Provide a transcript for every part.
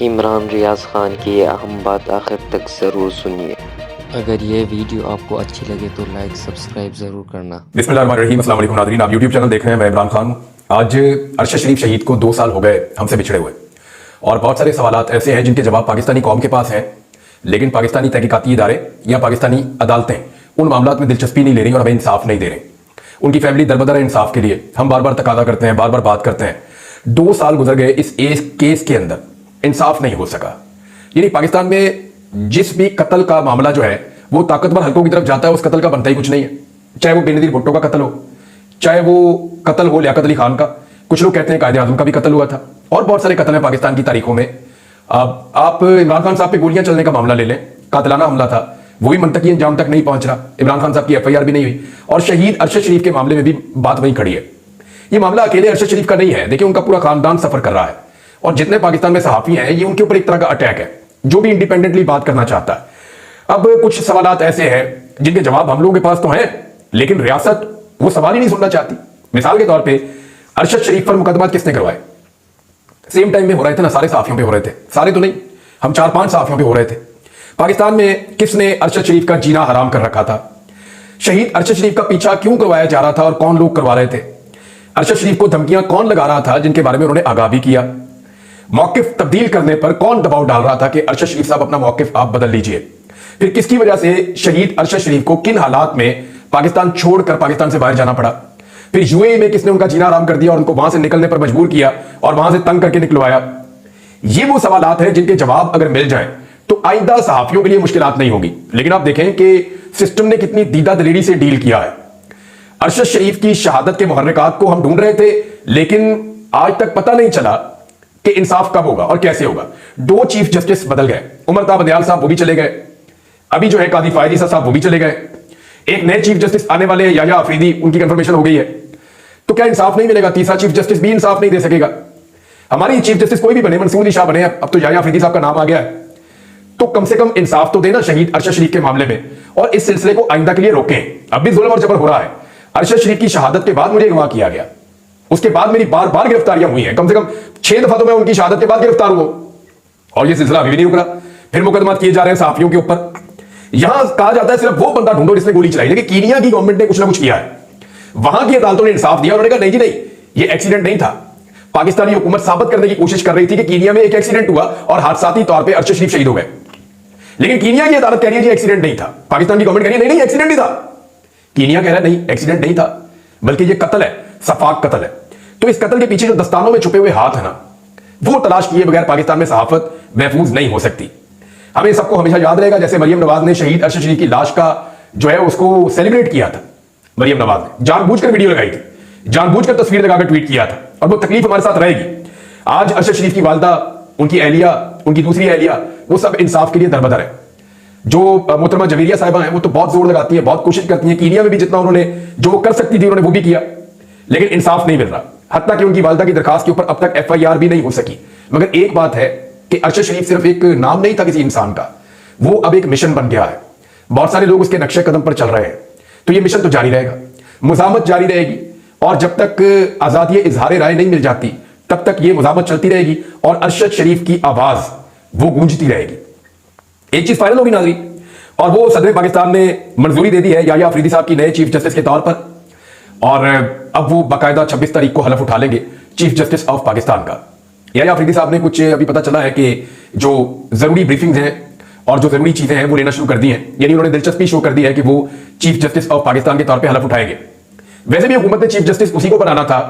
इमरान रियाज खान की ये अहम बात आखिर तक ज़रूर सुनिए। अगर ये वीडियो आपको अच्छी लगे तो लाइक सब्सक्राइब ज़रूर करना। बिस्मिल्लाहिर्रहमानिर्रहीम, अस्सलाम वालेकुम नाज़रीन, आप यूट्यूब चैनल देख रहे हैं। मैं इमरान खान। आज अरशद शरीफ शहीद को 2 साल हो गए हमसे बिछड़े हुए, और बहुत सारे सवालात ऐसे हैं जिनके जवाब पाकिस्तानी कौम के पास हैं, लेकिन पाकिस्तानी तहकीकाती इदारे या पाकिस्तानी अदालतें उन मामलात में दिलचस्पी नहीं ले रही और हमें इंसाफ नहीं दे रही। उनकी फैमिली दरबदर है इंसाफ के लिए। हम बार बार तकादा करते हैं, बार बार बात करते हैं। 2 साल गुजर गए, इस केस के अंदर इंसाफ नहीं हो सका। यानी पाकिस्तान में जिस भी कत्ल का मामला जो है वो ताकतवर हल्कों की तरफ जाता है, उस कत्ल का बनता ही कुछ नहीं है। चाहे वो बेनजीर भुट्टो का कत्ल हो, चाहे वो कत्ल हो लियाकत अली खान का, कुछ लोग कहते हैं कायदे आजम का भी कत्ल हुआ था, और बहुत सारे कत्ल हैं पाकिस्तान की तारीखों में। अब आप इमरान खान साहब पे गोलियां चलने का मामला ले लें, कातिलाना हमला था, वो भी मंतकी अंजाम तक नहीं पहुंच रहा। इमरान खान साहब की FIR भी नहीं हुई, और शहीद अरशद शरीफ के मामले में भी बात वहीं खड़ी है। ये मामला अकेले अरशद शरीफ का नहीं है, देखिए उनका पूरा खानदान सफर कर रहा है, और जितने पाकिस्तान में सहाफी हैं ये उनके ऊपर एक तरह का अटैक है, जो भी इंडिपेंडेंटली बात करना चाहता है। अब कुछ सवालात ऐसे हैं जिनके जवाब हम लोगों के पास तो हैं, लेकिन रियासत वो सवाल ही नहीं सुनना चाहती। मिसाल के तौर पे अरशद शरीफ पर मुकदमा किसने करवाए? सेम टाइम में हो रहे थे ना, सारे सहाफियों पे हो रहे थे, सारे तो नहीं, हम 4-5 सहाफियों पे हो रहे थे। पाकिस्तान में किसने अरशद शरीफ का जीना हराम कर रखा था? शहीद अरशद शरीफ का पीछा क्यों करवाया जा रहा था और कौन लोग करवा रहे थे? अरशद शरीफ को धमकियां कौन लगा रहा था, जिनके बारे में उन्होंने आगाह भी किया? मौकिफ तब्दील करने पर कौन दबाव डाल रहा था कि अरशद शरीफ साहब अपना मौकिफ आप बदल लीजिए? फिर किसकी वजह से शहीद अरशद शरीफ को किन हालात में पाकिस्तान छोड़कर पाकिस्तान से बाहर जाना पड़ा? फिर UAE में किसने उनका जीना आराम कर दिया और उनको वहां से निकलने पर मजबूर किया और वहां से तंग करके निकलवाया? ये वो सवालात हैं जिनके जवाब अगर मिल जाएं तो आइंदा सहाफियों के लिए मुश्किलात नहीं होगी। लेकिन आप देखें कि सिस्टम ने कितनी दीदा दलेरी से डील किया है। अरशद शरीफ की शहादत के मुहर्रिकात को हम ढूंढ रहे थे, लेकिन आज तक पता नहीं चला कि इंसाफ कब होगा और कैसे होगा। 2 चीफ जस्टिस बदल गए, उमर ता बंदयाल साहब वो भी चले गए, अभी जो है कादी फायद ईसा साहब वो भी चले गए, एक नए चीफ जस्टिस आने वाले हैं याया अफरीदी, उनकी कंफर्मेशन हो गई है। तो क्या इंसाफ नहीं मिलेगा? तीसरा चीफ जस्टिस भी इंसाफ नहीं दे सकेगा? हमारी चीफ जस्टिस कोई भी बने, मंसूर अली शाह बने, अब तो याया अफरीदी साहब का नाम आ गया है, तो कम से कम इंसाफ तो देना शहीद अरशद शरीफ के मामले में, और इस सिलसिले को आइंदा के लिए रोकें। अब भी जुल्म और जबर हो रहा है। अरशद शरीफ की शहादत के बाद मुझे अगवा किया गया, उसके बाद मेरी बार बार गिरफ्तारियां हुई हैं, कम से कम 6 दफा तो मैं उनकी शहादत के बाद गिरफ्तार हुआ, और यह सिलसिला अभी भी नहीं रुक रहा। फिर मुकदमा किए जा रहे हैं सहाफियों के ऊपर। यहां कहा जाता है सिर्फ वो बंदा ढूंढो जिसने गोली चलाई, लेकिन कीनिया की गवर्नमेंट ने कुछ ना कुछ किया है। वहां की अदालतों ने इंसाफ दिया, उन्होंने कहा नहीं जी नहीं, ये एक्सीडेंट नहीं था। पाकिस्तानी हुकूमत साबित करने की कोशिश कर रही थी कि कीनिया में एक एक्सीडेंट हुआ और हादसाती तौर पर अरशद शरीफ शहीद हो गए, लेकिन कीनिया की अदालत कह रही है जी एक्सीडेंट नहीं था। पाकिस्तान की गवर्नमेंट कह रही है नहीं नहीं एक्सीडेंट नहीं था। कीनिया कह रहा है नहीं एक्सीडेंट नहीं था, बल्कि ये कत्ल है, सफाक कत्ल है। तो इस कत्ल के पीछे जो दस्तानों में छुपे हुए हाथ है ना, वो तलाश किए बगैर पाकिस्तान में सहाफत महफूज नहीं हो सकती। हमें सबको हमेशा याद रहेगा जैसे मरियम नवाज ने शहीद अरशद शरीफ की लाश का जो है उसको सेलिब्रेट किया था। मरियम नवाज ने जानबूझकर वीडियो लगाई थी, जानबूझकर तस्वीर लगाकर ट्वीट किया था, और वो तकलीफ हमारे साथ रहेगी। आज अरशद शरीफ की वालदा, उनकी अहलिया, उनकी दूसरी अहलिया, वो सब इंसाफ के लिए दरबदर है। जो मोहतरमा जवेरिया साहिबा हैं वो तो बहुत जोर लगाती है, बहुत कोशिश करती है। कीनिया में भी जितना उन्होंने जो वो कर सकती थी उन्होंने वो भी किया, लेकिन इंसाफ नहीं मिल रहा। हत्ता कि उनकी वालदा की दरखास्त के ऊपर अब तक FIR भी नहीं हो सकी। मगर एक बात है कि अरशद शरीफ सिर्फ एक नाम नहीं था किसी इंसान का, वो अब एक मिशन बन गया है। बहुत सारे लोग उसके नक्शे कदम पर चल रहे हैं, तो ये मिशन तो जारी रहेगा, मुजामत जारी रहेगी, और जब तक आजादी इजहार राय नहीं मिल जाती तब तक ये मुजामत चलती रहेगी और अरशद शरीफ की आवाज वो गूंजती रहेगी। एक चीज फाइनल होगी नाज़रीन, और वो सदर पाकिस्तान ने मंजूरी दे दी है याया अफरीदी साहब की नए चीफ जस्टिस के तौर पर, और अब वो बाकायदा 26 तारीख को हलफ उठा लेंगे चीफ जस्टिस ऑफ पाकिस्तान का। याया अफरीदी साहब ने कुछ अभी पता चला है कि जो जरूरी ब्रीफिंग्स हैं और जो जरूरी चीजें हैं वो लेना शुरू कर दी हैं, यानी उन्होंने दिलचस्पी शो कर दी है कि वो चीफ जस्टिस ऑफ पाकिस्तान के तौर पर हलफ उठाएंगे। वैसे भी हुकूमत ने चीफ जस्टिस उसी को बनाना था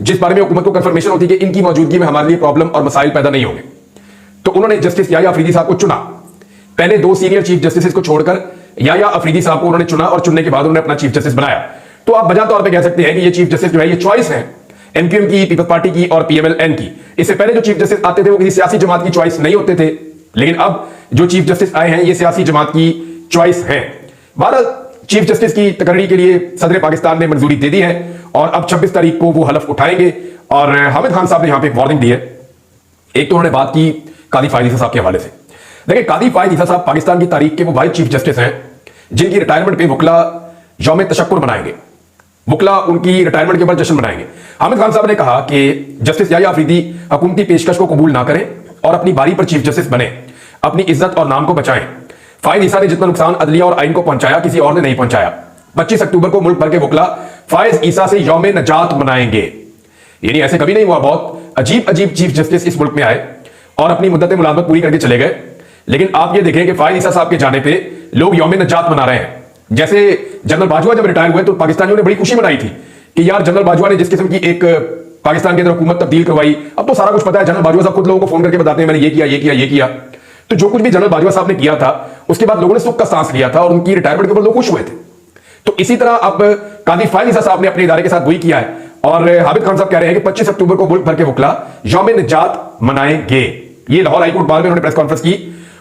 जिस बारे में हुकूमत को कंफर्मेशन होती है कि इनकी मौजूदगी में हमारे लिए प्रॉब्लम और मसाइल पैदा नहीं होंगे। तो उन्होंने जस्टिस याया अफरीदी साहब को चुना। पहले 2 सीनियर चीफ जस्टिस को छोड़कर याया अफरीदी साहब को उन्होंने चुना, और चुनने के बाद उन्होंने अपना चीफ जस्टिस बनाया। तो आप वजह तौर पे कह सकते हैं कि ये चीफ जस्टिस जो है ये चॉइस है MQM की, पीपल्स पार्टी की और PMLN की। इससे पहले जो चीफ जस्टिस आते थे वो किसी सियासी जमात की चॉइस नहीं होते थे, लेकिन अब जो चीफ जस्टिस आए हैं ये सियासी जमात की चॉइस है। 12 चीफ जस्टिस की तकर्री के लिए सदर पाकिस्तान ने मंजूरी दे दी है, और अब 26 तारीख को वो हलफ उठाएंगे। और हामिद खान साहब ने यहां पे एक वार्निंग दी है। एक तो उन्होंने बात की कादी फायद ईसा साहब के हवाले से। देखिए, कादी फायद ईसा साहब पाकिस्तान की तारीख के वो वाहिद चीफ जस्टिस हैं जिनकी रिटायरमेंट पे वकला यौम तशक्कुर मनाएंगे, वकला उनकी रिटायरमेंट के बाद जश्न मनाएंगे। हामिद खान साहब ने कहा कि जस्टिस याया अफरीदी हुकूमती पेशकश को कबूल ना करें और अपनी बारी पर चीफ जस्टिस बने, अपनी इज्जत और नाम को बचाएं। फायद ईसा ने जितना नुकसान अदलिया और आइन को पहुंचाया, किसी और ने नहीं पहुंचाया। 25 अक्टूबर को मुल्क भर के वकला फायज ईसा से यौम नजात मनाएंगे। यानी ऐसे कभी नहीं हुआ, बहुत अजीब अजीब चीफ जस्टिस इस मुल्क में आए और अपनी मुद्दत मुलाजमत पूरी करके चले गए। लेकिन आप ये देखें कि फायज ईसा साहब के जाने पे लोग यौम नजात मना रहे हैं। जैसे जनरल बाजवा जब रिटायर हुए तो पाकिस्तानियों ने बड़ी खुशी मनाई थी कि यार जनरल बाजवा ने जिस किस्म की एक पाकिस्तान के अंदर हुकूमत तब्दील करवाई, अब तो सारा कुछ पता है। जनरल बाजवा साहब खुद लोगों को फोन करके बताते हैं मैंने ये किया ये किया ये किया। तो जो कुछ भी जनरल बाजवा साहब ने किया था उसके बाद लोगों ने सुख का सांस लिया था और उनकी रिटायरमेंट के ऊपर लोग खुश हुए थे। तो इसी तरह अब काजी फायज ईसा साहब ने अपने इदारे के साथ वही किया है और हामिद खान साहब कह रहे हैं कि 25 अक्टूबर को मुल्क भर के वकला यौम निजात मनाएंगे। ये लाहौर हाईकोर्ट बार में उन्होंने प्रेस कॉन्फ्रेंस की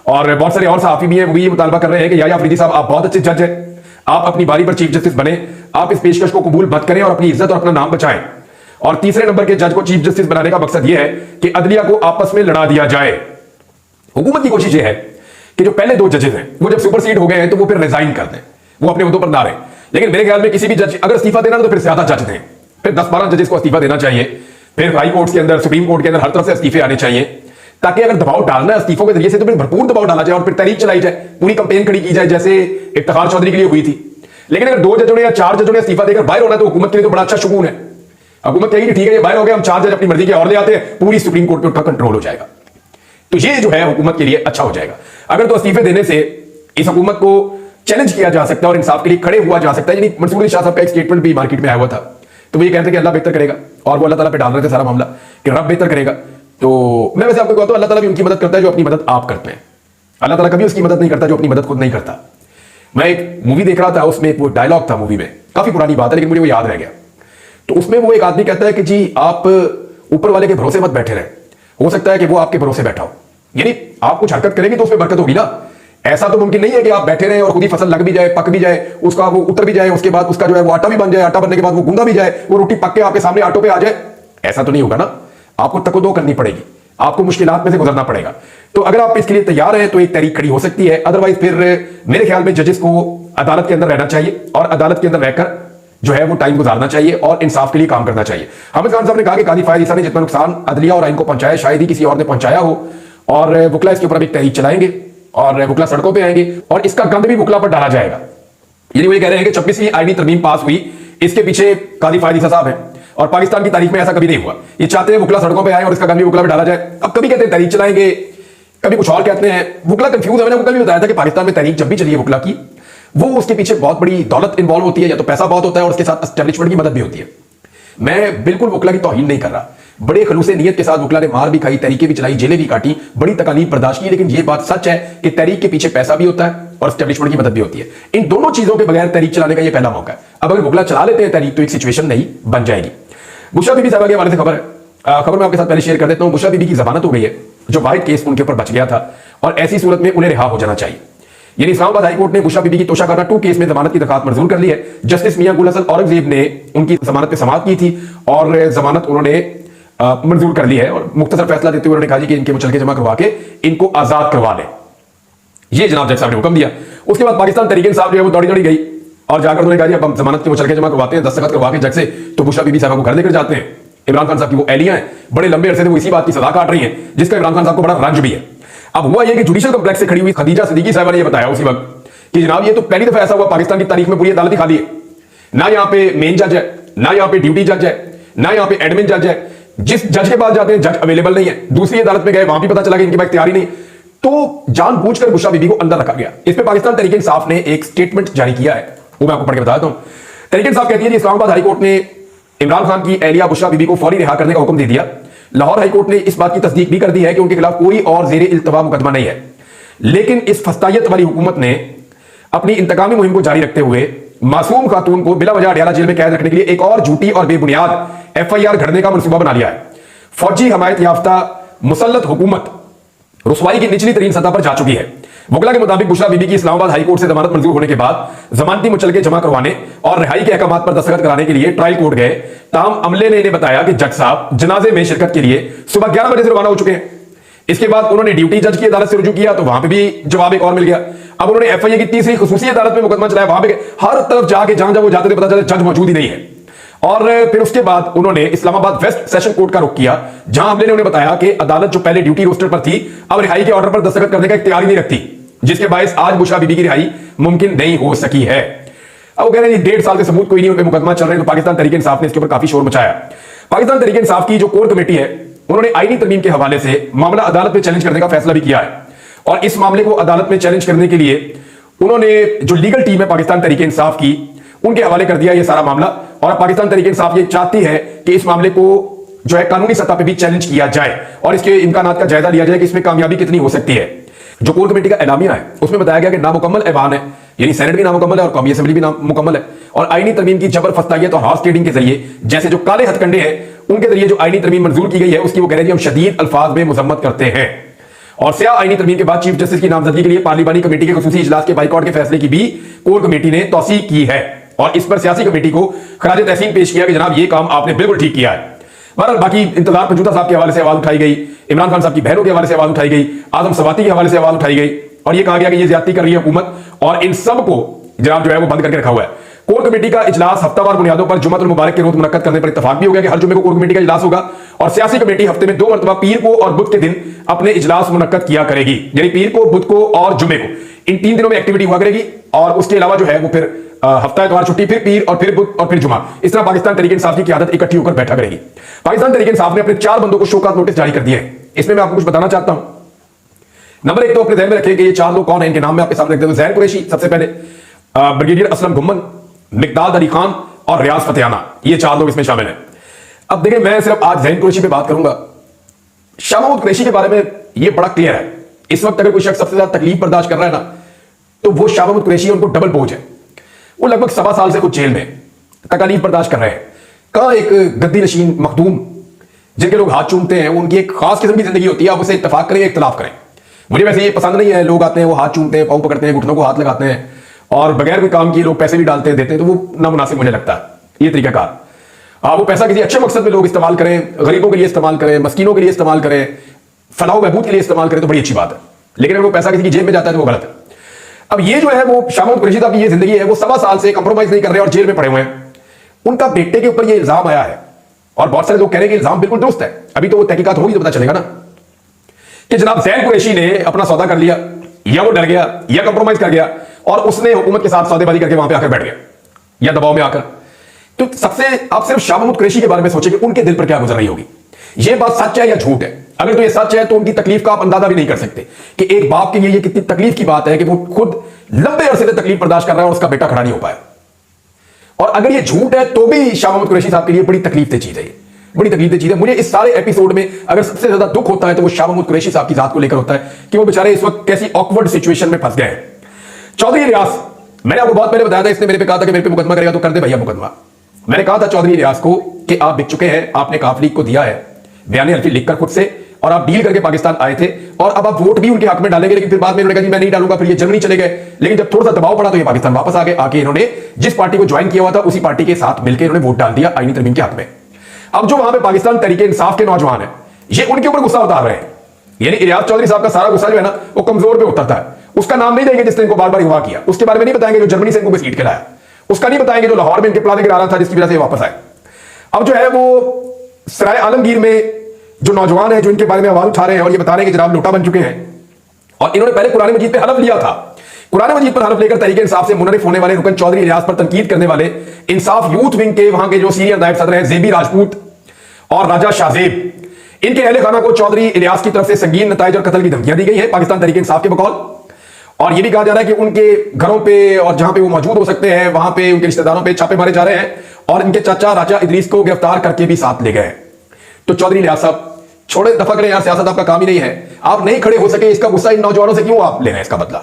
और बहुत सारे और सहाफी भी हैं, वो भी ये मुतालबा कर रहे हैं कि याया अफरीदी साहब आप बहुत अच्छे जज हैं, आप अपनी बारी पर चीफ जस्टिस बने, आप इस पेशकश को कबूल मत करें और अपनी इज्जत और अपना नाम बचाएं। और तीसरे नंबर के जज को चीफ जस्टिस बनाने का मकसद यह है कि अदलिया को आपस में लड़ा दिया जाए। हुकूमत की कोशिश यह है कि जो पहले 2 जजेस हैं वो जब सुपरसीड हो गए हैं तो वो फिर रिजाइन कर दें, वो अपने उहदों पर ना रहे। लेकिन मेरे ख्याल में किसी भी जज अगर इस्तीफा देना तो फिर ज्यादा जज दें, फिर 10-12 जजेस को इस्तीफा देना चाहिए। फिर हाई कोर्ट के अंदर, सुप्रीम कोर्ट के अंदर हर तरफ से इस्तीफे आने चाहिए, ताकि अगर दबाव डालना है इस्तीफों के जरिए से तो फिर भरपूर दबाव डाला जाए और फिर तहरीक चलाई जाए, पूरी कंपेन खड़ी की जाए जैसे इफ्तिखार चौधरी के लिए हुई थी। लेकिन अगर 2 जजों ने या 4 जजों ने इस्तीफा देकर बाहर होना तो हुकूमत के लिए तो बड़ा अच्छा शुगून है। हुकूमत कहेगी ठीक है ये बाहर हो गया, हम 4 जज अपनी मर्जी के और ले आते हैं, पूरी सुप्रीम कोर्ट पे उनका कंट्रोल हो जाएगा। तो ये जो है हुकूमत के लिए अच्छा हो जाएगा। अगर तो इस्तीफे देने से इस हुकूमत को चैलेंज किया जा सकता है और इंसाफ के लिए खड़े हुआ जा सकता है। यानी मंसूर अली शाह साहब का एक स्टेटमेंट भी मार्केट में आया हुआ था, तो वो ये कहते हैं कि अल्लाह बेहतर करेगा और वो अल्लाह ताला पे डाल रहे थे सारा मामला कि रब बेहतर करेगा। तो मैं वैसे आपको कहता हूं अल्लाह ताला भी उनकी मदद करता है जो अपनी मदद आप करते हैं। अल्लाह ताला कभी उसकी मदद नहीं करता जो अपनी मदद खुद नहीं करता। मैं एक मूवी देख रहा था, उसमें वो डायलॉग था मूवी में, काफी पुरानी बात है लेकिन मुझे वो याद रह गया। तो उसमें वो एक आदमी कहता है कि जी आप ऊपर वाले के भरोसे मत बैठे रहे, हो सकता है कि वो आपके भरोसे बैठा हो। यानी आप कुछ हरकत करेंगे तो उसमें बरकत होगी ना। ऐसा तो मुमकिन नहीं है कि आप बैठे रहें और खुद ही फसल लग भी जाए, पक भी जाए, उसका वो उतर भी जाए, उसके बाद उसका जो है वो आटा भी बन जाए, आटा बनने के बाद वो गूंदा भी जाए, वो रोटी पक के आपके सामने आटो पे आ जाए। ऐसा तो नहीं होगा ना। आपको तकदो करनी पड़ेगी, आपको मुश्किलात में से गुजरना पड़ेगा। तो अगर आप इसके लिए तैयार हैं तो एक तहरीक खड़ी हो सकती है। अदरवाइज फिर मेरे ख्याल में जजेस को अदालत के अंदर रहना चाहिए और अदालत के अंदर रहकर जो है वो टाइम गुजारना चाहिए और इंसाफ के लिए काम करना चाहिए। हामिद खान साहब ने कहा कि काजी फायज ईसा ने जितना नुकसान अदलिया और आइन को पहुंचाया शायद ही किसी और ने पहुंचाया हो, और वकला इसके ऊपर एक तहरीक चलाएंगे और वकला सड़कों पे आएंगे और इसका गंद भी वकला पर डाला जाएगा। यानी वो ये कह रहे हैं कि 26वीं आईनी तरमीम पास हुई, इसके पीछे काजी फायज ईसा साहब हैं और पाकिस्तान की तारीख में ऐसा कभी नहीं हुआ। ये चाहते हैं वकला सड़कों पे आए और इसका गंद भी वकला पे डाला जाए। अब कभी कहते हैं तहरीक चलाएंगे, कभी कुछ और कहते हैं। वकला कंफ्यूज है। मैंने कल भी बताया था कि पाकिस्तान में तहरीक जब भी चली है वकला की, वो उसके पीछे बहुत बड़ी दौलत इन्वॉल्व होती है, या तो पैसा बहुत होता है और उसके साथ एस्टेब्लिशमेंट की मदद भी होती है। मैं बिल्कुल वकला की तौहीन नहीं कर रहा, बड़े खलूसे नियत के साथ वकला ने मार भी खाई, तहरीकें भी चलाई, जेलें भी काटी, बड़ी तकालीफ बर्दाश्त की। लेकिन यह बात सच है कि तहरीक के पीछे पैसा भी होता है और एस्टेब्लिशमेंट की मदद भी होती है। इन दोनों चीजों के बगैर तहरीक चलाने का यह पहला मौका है। अब अगर वकला चला लेते हैं तहरीक तो एक सिचुएशन नहीं बन जाएगी। बुशरा बीबी साहब के हवाले से खबर है, खबर मैं आपके साथ पहले शेयर कर देता हूं। बुशरा बीबी की जमानत हो गई है, जो वाहिद केस उनके ऊपर बच गया था और ऐसी सूरत में उन्हें रिहा हो जाना चाहिए। यानी इस्लामाबाद हाईकोर्ट ने बुशरा बीबी की तोशाखाना 2 केस में जमानत की दरखास्त मंजूर कर ली है। जस्टिस मियां गुल हसन औरंगजेब ने उनकी जमानत पे समाअत की थी और जमानत उन्होंने मंजूर कर ली है और मुख्तसर फैसला देते हुए उन्होंने कहा कि इनके मुचलके जमा करवा के इनको आजाद करवा लें। ये जनाब जज साहब ने हुक्म दिया। उसके बाद पाकिस्तान तहरीक इंसाफ जो है वो दौड़ी दौड़ी गई और जाकर उन्होंने कहा अब हम जमानत के मुचलके जमा करवाते हैं, दस्तखत करवा के जज से। तो बुशरा बीबी साहब को घर लेकर जाते हैं। इमरान खान साहब की वो एहलियां हैं, बड़े लंबे अरसे से वो इसी बात की सजा काट रही हैं, जिसका इमरान खान साहब को बड़ा रंज भी है। अब हुआ यह कि जुडिशल कॉम्प्लेक्स से खड़ी हुई खदीजा सिद्दीकी साहब ने यह बताया उसी वक्त कि जनाब ये तो पहली दफा ऐसा हुआ पाकिस्तान की तारीख में, पूरी अदालत ही खाली है, ना यहाँ पे मेन जज है, ना यहाँ पे ड्यूटी जज है, ना यहाँ पे एडमिन जज है। जिस जज के पास जाते हैं जज अवेलेबल नहीं है। दूसरी अदालत में गए, वहां भी पता चला कि इनके पास इख्तियार ही नहीं। तो जानबूझकर बुशरा बीबी को अंदर रखा गया। इस पे पाकिस्तान तहरीक इंसाफ ने एक स्टेटमेंट जारी किया है, वो मैं आपको पढ़ के बताता हूं। तहरीक इंसाफ कहती है कि इस्लामाबाद हाईकोर्ट ने इमरान खान की एहलिया बुशरा बीबी को फौरी रिहा करने का हुक्म दे दिया। लाहौर हाईकोर्ट ने इस बात की तस्दीक भी कर दी है कि उनके खिलाफ कोई और जेर इल्तवा मुकदमा नहीं है। लेकिन इस फस्तायत वाली हुकूमत ने अपनी इंतकामी मुहिम को जारी रखते हुए मासूम खातून को बिला वजह अडयाला जेल में कैद रखने के लिए एक और झूठी और बेबुनियाद FIR घड़ने का मंसूबा बना लिया है। फौजी हमायत याफ्ता मुसल्लत हुकूमत रुसवाई की निचली तरीन सतह पर जा चुकी है। वकला के मुताबिक बुशरा बीबी की इस्लामाबाद हाईकोर्ट से जमानत मंजूर होने के बाद जमानती मुचलके जमा करवाने और रिहाई के अहकामात पर दस्तखत कराने के लिए ट्रायल कोर्ट गए। ताम अमले ने इन्हें बताया कि जज साहब जनाजे में शिरकत के लिए सुबह 11 बजे से रवाना हो चुके हैं। इसके बाद उन्होंने ड्यूटी जज की अदालत से रुजू किया तो वहां पे भी जवाब एक और मिल गया। अब उन्होंने FIA की तीसरी खुसूसी अदालत में मुकदमा चलाया, वहां पे हर तरफ जाके जहां वो जाते थे पता चला जज मौजूद ही नहीं है। और फिर उसके बाद उन्होंने इस्लामाबाद वेस्ट सेशन कोर्ट का रुख किया, जहां हमले ने उन्हें बताया कि अदालत जो पहले ड्यूटी रोस्टर पर थी अब रिहाई के ऑर्डर पर दस्तखत करने का इख्तियार ही नहीं रखती, जिसके बायस आज बुशरा बीबी की रिहाई मुमकिन नहीं हो सकी है। अब वो कह रहे हैं 1.5 साल के सबूत कोई नहीं, उन पे मुकदमा चल रहे हैं। तो पाकिस्तान तहरीक इंसाफ ने इसके ऊपर काफी शोर मचाया। पाकिस्तान तहरीक इंसाफ की जो कोर कमेटी है उन्होंने आईनी तरमीम के हवाले से मामला अदालत में चैलेंज करने का फैसला भी किया है, और इस मामले को अदालत में चैलेंज करने के लिए उन्होंने जो लीगल टीम है पाकिस्तान तहरीक इंसाफ की उनके हवाले कर दिया ये सारा मामला। और अब पाकिस्तान तहरीक इंसाफ ये चाहती है कि इस मामले को जो है कानूनी सतह पे भी चैलेंज किया जाए और इसके इम्कानात का जायजा लिया जाए कि इसमें कामयाबी कितनी हो सकती है। जो कोर कमेटी का एलामिया है उसमें बताया गया कि नामुकम्मल ऐवान है, यानी सेनेट भी नामुकम्मल है और कौमी असेंबली भी नामुकम्मल है, और आईनी तरमीम की जबर फस्तायत और हॉर्स ट्रेडिंग के जरिए जैसे जो काले हथकंडे हैं उनके जरिए जो आईनी तरमीम मंजूर की गई है उसकी वो कह रहे हैं हम शदीद अल्फाज में मुजम्मत करते हैं। और स्याह आईनी तरमीम के बाद चीफ जस्टिस की नामजदगी के लिए पार्लिमानी कमेटी के खुसूसी इजलास के बाइकआउट के फैसले की भी कोर कमेटी ने तौसीक की है, और इस पर सियासी कमेटी को खराज तहसीन पेश किया कि जनाब ये काम आपने बिल्कुल ठीक किया है। बहरहाल बाकी इंतजार पंजूता साहब के हवाले से आवाज उठाई गई, इमरान खान साहब की बहनों के हवाले से आवाज उठाई गई, आजम सवाती के हवाले से आवाज उठाई गई, और ये कहा गया कि ये ज्यादती कर रही है हुकूमत, और इन सब को जनाब जो है वो बंद करके रखा हुआ है। कोर कमेटी का इजलास हफ्तावार बुनियादों पर जुम्मतुल मुबारक के रोज मुनक्कद करने पर इत्तफाक भी हो गया कि हर जुम्मे को कोर कमेटी का इजलास होगा, और सियासी कमेटी हफ्ते में 2 मरतबा पीर को और बुध के दिन अपने इजलास मुनक्कद किया करेगी, यानी पीर को, बुध को और जुम्मे को, इन 3 दिनों में एक्टिविटी हुआ करेगी। और उसके अलावा जो है वो फिर हफ्ता एतवार छुट्टी, फिर पीर और फिर बुध और फिर जुमा, इस तरह पाकिस्तान तहरीक इंसाफ की क़यादत इकट्ठी होकर बैठा करेगी। पाकिस्तान तहरीक इंसाफ ने अपने 4 बंदों को शोकात नोटिस जारी कर दिए हैं। इसमें मैं आपको कुछ बताना चाहता हूं। नंबर 1 तो अपने ध्यान में रखें कि ये 4 लोग कौन है, इनके नाम मैं आपके सामने रखते हुए ज़ैन कुरैशी सबसे पहले, ब्रिगेडियर असलम घुम्मन, मिकदाद अली खान और रियाज फतेहाना, ये 4 लोग इसमें शामिल हैं। अब देखिए मैं सिर्फ आज ज़ैन कुरैशी पे बात करूंगा। शाह महमूद कुरैशी के बारे में ये बड़ा क्लियर है। इस वक्त अगर कोई शख्स सबसे ज्यादा तकलीफ बर्दाश्त कर रहा है ना तो वो शाह महमूद कुरैशी, उनको डबल बोझ है। वो लगभग 1.25 साल से कुछ जेल में तकलीफ बर्दाश्त कर रहे हैं। कहां एक गद्दी नशीन मखदूम जिनके लोग हाथ चूमते हैं, उनकी एक खास किस्म की जिंदगी होती है, आप उसे इत्तफाक करें, इख्तलाफ करें। मुझे वैसे ये पसंद नहीं है, लोग आते हैं वो हाथ चूमते हैं, पाँव पकड़ते हैं, घुटनों को हाथ लगाते हैं और बगैर कोई काम किए लोग पैसे भी डालते हैं, देते हैं, तो वो नामुनासिब मुझे लगता है ये तरीकाकार। वो पैसा किसी अच्छे मकसद में लोग इस्तेमाल करें, गरीबों के लिए इस्तेमाल करें, मस्कीनों के लिए इस्तेमाल करें, फलाह बहबूद के लिए इस्तेमाल करें तो बड़ी अच्छी बात है, लेकिन अगर वो पैसा किसी की जेब में जाता है तो वो गलत है। अब ये जो है वो शाह महमूद कुरैशी साहब की ये जिंदगी है, वो 1.25 साल से कंप्रोमाइज नहीं कर रहे और जेल में पड़े हुए हैं। उनका बेटे के ऊपर ये इल्जाम आया है और बहुत सारे लोग कह रहे हैं कि इल्जाम बिल्कुल दुरुस्त है। अभी तो वो तहकीकात होगी तो पता चलेगा ना कि जनाब ज़ैन कुरैशी ने अपना सौदा कर लिया, या वो डर गया, या कंप्रोमाइज कर गया और उसने हुकूमत के साथ सौदेबाजी करके वहां पे आकर बैठ गया, या दबाव में आकर। तो सबसे आप सिर्फ शाह महमूद कुरैशी के बारे में सोचें कि उनके दिल पर क्या गुजर रही होगी। ये बात सच है या झूठ है? अगर तो ये सच है तो उनकी तकलीफ का आप अंदाजा भी नहीं कर सकते कि एक बाप के लिए ये कितनी तकलीफ की बात है कि वो खुद लंबे अरसे से तकलीफ बर्दाश्त कर रहा है और उसका बेटा खड़ा नहीं हो पाया। और अगर ये झूठ है तो भी शाह महमूद कुरैशी साहब के लिए बड़ी तकलीफ चीज है, बड़ी तकलीफ चीज है। मुझे इस सारे एपिसोड में अगर सबसे ज्यादा दुख होता है तो वो शाह महमूद कुरैशी साहब की जात को लेकर होता है कि वो बेचारे इस वक्त कैसी ऑकवर्ड सिचुएशन में फंस गए हैं। चौधरी रियाज, मैंने आपको बहुत पहले बताया था, इसने मेरे पे कहा था कि मेरे पे मुकदमा करेगा तो कर दे भैया मुकदमा। मैंने कहा था चौधरी रियाज को कि आप बिक चुके हैं, आपने काफ लीग को दिया है बयान हल्फी लिखकर खुद से, और आप डील करके पाकिस्तान आए थे और अब आप वोट भी उनके हक में डालेंगे, लेकिन फिर बाद में उन्होंने कहा जी मैं नहीं डालूंगा, फिर ये जर्मनी चले गए। लेकिन जब थोड़ा सा दबाव पड़ा तो ये पाकिस्तान वापस आ गए, आके इन्होंने जिस पार्टी को ज्वाइन किया हुआ था उसी पार्टी के साथ मिलकर इन्होंने वोट डाल दिया आईनी तरमीम के हक में। अब जो वहां पे पाकिस्तान तहरीक इंसाफ के नौजवान है ये उनके ऊपर गुस्सा उतार रहे हैं, यानी रियाज चौधरी साहब का सारा गुस्सा जो है ना वो कमजोर पे उतरता है। उसका नाम नहीं देंगे जिसने इनको बार बार अगवा किया, उसके बारे में नहीं बताएंगे जो जर्मनी से इनको घसीट के लाया, उसका नहीं बताएंगे जो लाहौर में इनके प्लाने गिरा रहा था जिसकी वजह से वापस आए। अब जो है वो सराय आलमगीर में जो नौजवान है जो इनके बारे में आवाज उठा रहे हैं और ये बता रहे हैं कि जनाब लोटा बन चुके हैं, और इन्होंने पहले कुरान मजीद पे हलफ लिया था। कुरान मजीद पर हलफ लेकर तहरीक इंसाफ से मुनरिफ होने वाले रुकन चौधरी रियाज पर तनकीद करने वाले इंसाफ यूथ विंग के वहां के जो सीनियर नायब सदर हैं जेबी राजपूत और राजा शाहजेब, इनके अहले खाना को चौधरी इलियास की तरफ से संगीन नताइज और कत्ल की धमकियां दी गई है पाकिस्तान तहरीक इंसाफ के बकौल। और यह भी कहा जा रहा है कि उनके घरों पे और जहां पे वो मौजूद हो सकते हैं वहां पे उनके रिश्तेदारों पे छापे मारे जा रहे हैं और इनके चाचा राजा इदरीस को गिरफ्तार करके भी साथ ले गए। तो चौधरी इलियास साहब छोड़े, दफा करें यार, सियासत आपका काम ही नहीं है, आप नहीं खड़े हो सके, इसका गुस्सा इन नौजवानों से क्यों आप ले रहे हैं इसका बदला?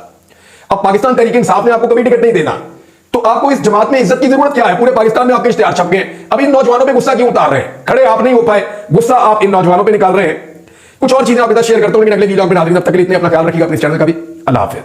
अब पाकिस्तान तहरीक इंसाफ ने आपको कभी टिकट नहीं देना तो आपको इस जमात में इज्जत की जरूरत क्या है? पूरे पाकिस्तान में आपके इश्तिहार छप गए, अब इन नौजवानों पे गुस्सा क्यों उतार रहे हैं? खड़े आप नहीं हो पाए, गुस्सा आप इन नौजवानों पे निकाल रहे हैं। कुछ और चीजें आपके साथ शेयर करता हूं लेकिन अगले वीडियो में, तब तक के लिए अपना ख्याल रखिएगा, अपने चैनल का भी। अल्लाह हाफिज।